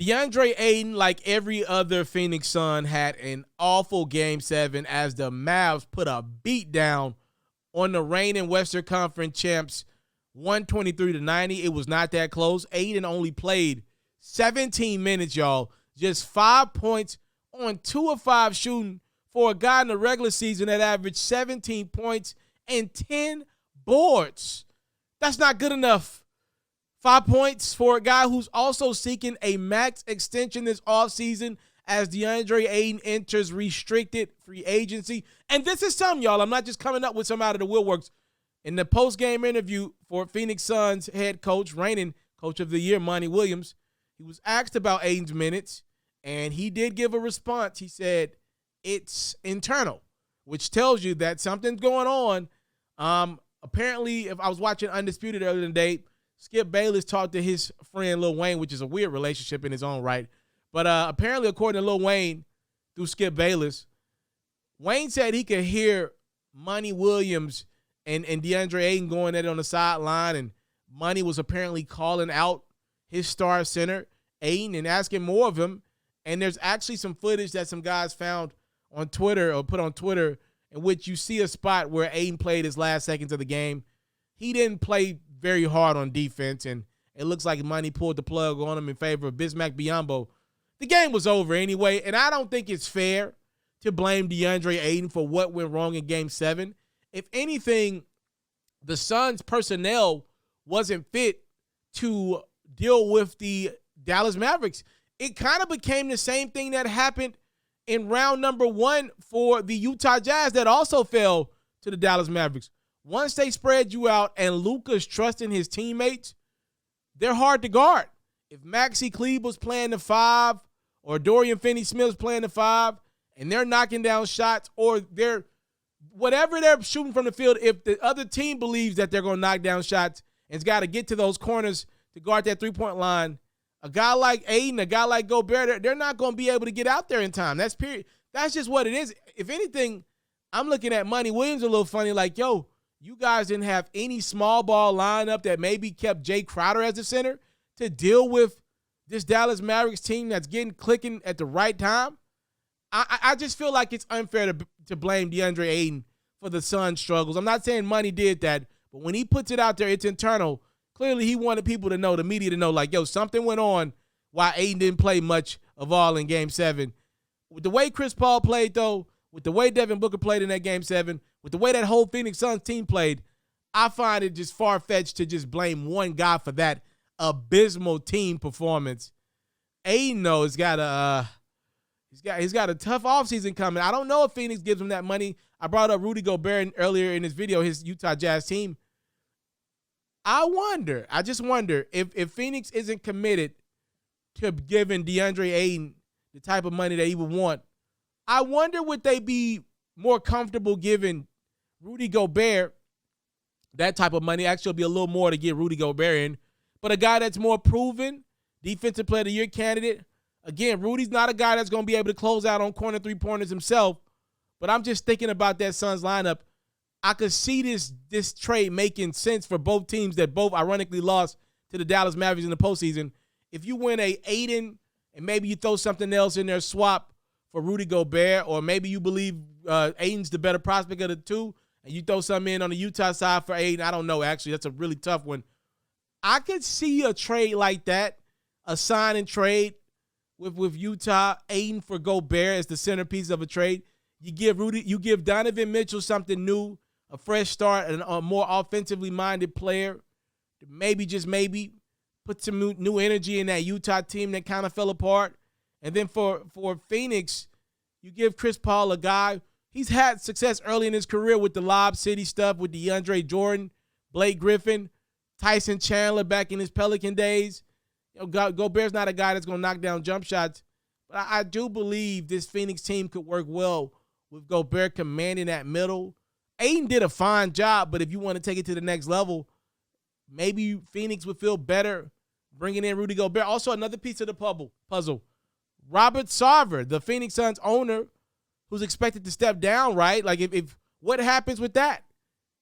Deandre Ayton, like every other Phoenix Sun, had an awful Game 7 as the Mavs put a beat down on the reigning Western Conference champs, 123-90. It was not that close. Ayton only played 17 minutes, y'all. Just 5 points on 2 of 5 shooting for a guy in the regular season that averaged 17 points and 10 boards. That's not good enough. 5 points for a guy who's also seeking a max extension this offseason as Deandre Ayton enters restricted free agency. And this is some, y'all. I'm not just coming up with some out of the woodworks. In the post-game interview for Phoenix Suns head coach, reigning coach of the year, Monty Williams, he was asked about Ayton's minutes, and he did give a response. He said, it's internal, which tells you that something's going on. Apparently, if I was watching Undisputed earlier today, Skip Bayless talked to his friend Lil Wayne, which is a weird relationship in his own right. But apparently, according to Lil Wayne, through Skip Bayless, Wayne said he could hear Monty Williams and Deandre Ayton going at it on the sideline, and Monty was apparently calling out his star center, Ayton, and asking more of him. And there's actually some footage that some guys found on Twitter or put on Twitter in which you see a spot where Ayton played his last seconds of the game. He didn't play very hard on defense, and it looks like Monty pulled the plug on him in favor of Bismack Biyombo. The game was over anyway, and I don't think it's fair to blame Deandre Ayton for what went wrong in Game 7. If anything, the Suns' personnel wasn't fit to deal with the Dallas Mavericks. It kind of became the same thing that happened in round number 1 for the Utah Jazz that also fell to the Dallas Mavericks. Once they spread you out and Luka's trusting his teammates, they're hard to guard. If Maxi Kleber was playing the 5 or Dorian Finney-Smith's playing the 5 and they're knocking down shots or they're whatever they're shooting from the field, if the other team believes that they're going to knock down shots and has got to get to those corners to guard that three-point line, a guy like Ayton, a guy like Gobert, they're not going to be able to get out there in time. That's period. That's just what it is. If anything, I'm looking at Monty Williams a little funny, like, yo, you guys didn't have any small ball lineup that maybe kept Jay Crowder as the center to deal with this Dallas Mavericks team that's getting clicking at the right time. I just feel like it's unfair to blame Deandre Ayton for the Suns' struggles. I'm not saying Monty did that, but when he puts it out there, it's internal. Clearly, he wanted people to know, the media to know, like, yo, something went on why Ayton didn't play much of all in Game 7. With the way Chris Paul played, though, with the way Devin Booker played in that Game 7, with the way that whole Phoenix Suns team played, I find it just far-fetched to just blame one guy for that abysmal team performance. Ayton, though, he's got a tough offseason coming. I don't know if Phoenix gives him that money. I brought up Rudy Gobert earlier in this video, his Utah Jazz team. I just wonder if Phoenix isn't committed to giving Deandre Ayton the type of money that he would want, I wonder would they be more comfortable giving Rudy Gobert that type of money. Actually, it'll be a little more to get Rudy Gobert in. But a guy that's more proven, defensive player of the year candidate. Again, Rudy's not a guy that's going to be able to close out on corner three-pointers himself. But I'm just thinking about that Suns lineup. I could see this trade making sense for both teams that both ironically lost to the Dallas Mavericks in the postseason. If you win a Ayton and maybe you throw something else in there, swap for Rudy Gobert, or maybe you believe Ayton's the better prospect of the two, and you throw something in on the Utah side for Ayton. I don't know, actually. That's a really tough one. I could see a trade like that, a sign and trade with Utah, Ayton for Gobert as the centerpiece of a trade. You give Donovan Mitchell something new, a fresh start, and a more offensively minded player. Maybe, just maybe, put some new energy in that Utah team that kind of fell apart. And then for Phoenix, you give Chris Paul a guy. He's had success early in his career with the Lob City stuff, with DeAndre Jordan, Blake Griffin, Tyson Chandler back in his Pelican days. You know, Gobert's not a guy that's going to knock down jump shots. But I do believe this Phoenix team could work well with Gobert commanding that middle. Ayton did a fine job, but if you want to take it to the next level, maybe Phoenix would feel better bringing in Rudy Gobert. Also, another piece of the puzzle. Robert Sarver, the Phoenix Suns owner, who's expected to step down, right? Like, if what happens with that?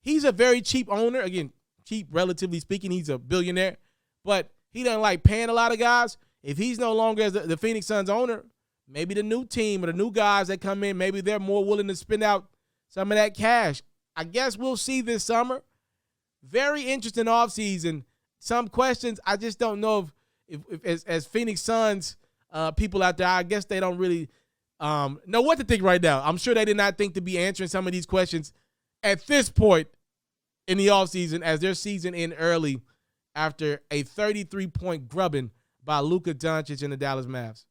He's a very cheap owner. Again, cheap, relatively speaking. He's a billionaire. But he doesn't like paying a lot of guys. if he's no longer as the Phoenix Suns owner, maybe the new team or the new guys that come in, maybe they're more willing to spend out some of that cash. I guess we'll see this summer. Very interesting offseason. Some questions, I just don't know if as Phoenix Suns people out there, I guess they don't really know what to think right now. I'm sure they did not think to be answering some of these questions at this point in the offseason as their season end early after a 33-point grubbing by Luka Doncic and the Dallas Mavs.